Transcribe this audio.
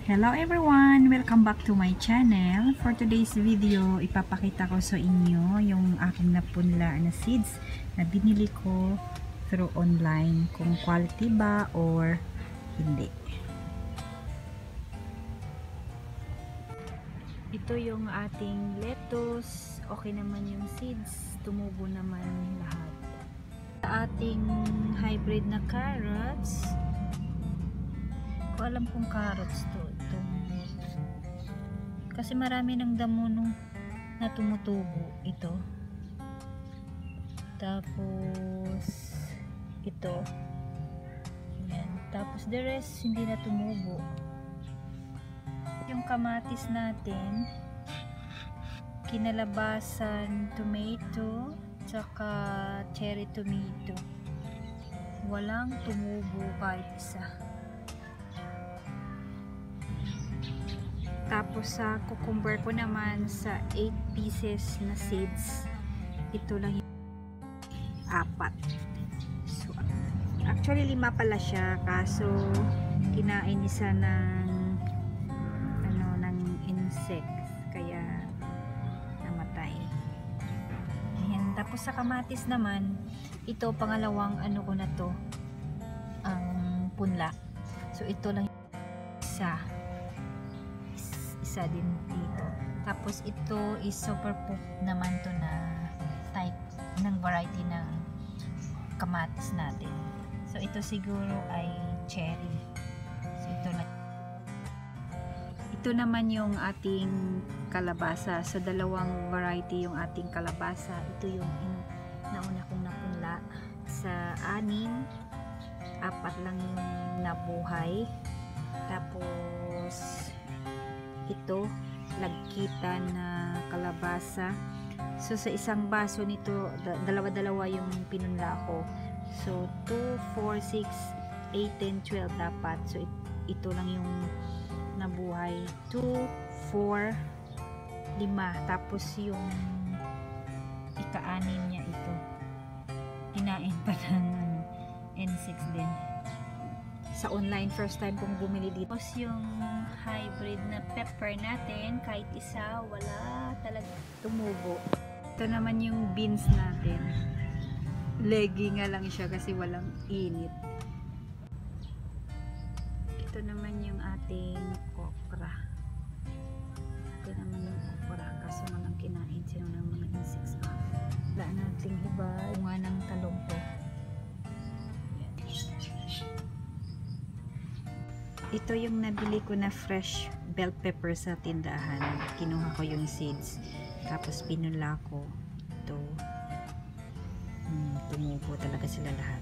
Hello everyone! Welcome back to my channel. For today's video, ipapakita ko sa inyo yung aking napunla na seeds na binili ko through online, kung quality ba or hindi. Ito yung ating lettuce. Okay naman yung seeds. Tumubo naman lahat. Sa ating hybrid na carrots, ko alam kung carrots to. Kasi marami ng damo nung na tumutubo ito. Tapos ito. Ayan. Tapos the rest hindi na tumubo. Yung kamatis natin, kinalabasan tomato, tsaka cherry tomato. Walang tumubo kahit isa. Tapos sa cucumber ko naman sa 8 pieces na seeds, ito lang yung 4. So, actually 5 pala siya, kaso kinain isa ng ng insects, kaya namatay. Ayan. Tapos sa kamatis naman, ito pangalawang ko na to, ang punla. So ito lang isa din dito. Tapos ito is super poop naman to na type ng variety ng kamatis natin. So ito siguro ay cherry. So ito naman yung ating kalabasa. Sa dalawang variety yung ating kalabasa. Ito yung nauna kong napunla. Sa 6, 4 lang yung nabuhay. Tapos ito, lagkita na kalabasa. So sa isang baso nito, dalawa-dalawa yung pinunla ko. So 2, 4, 6, 8, 10, 12 dapat. So ito lang yung nabuhay. 2, 4, 5. Tapos yung ika-6 niya ito. Hinain pa ng insects din. Sa online, first time kong bumili dito. Tapos yung hybrid na pepper natin, kahit isa, wala talaga tumubo. Ito naman yung beans natin. Leggy nga lang siya kasi walang init. Ito naman yung ating okra. Ito naman yung okra, kaso walang kinain sila ng mga insects pa. Wala nating iba, bunga ng talong to. Ito yung nabili ko na fresh bell pepper sa tindahan. Kinuha ko yung seeds. Tapos pinula ko. Ito. Tumubo talaga sila lahat.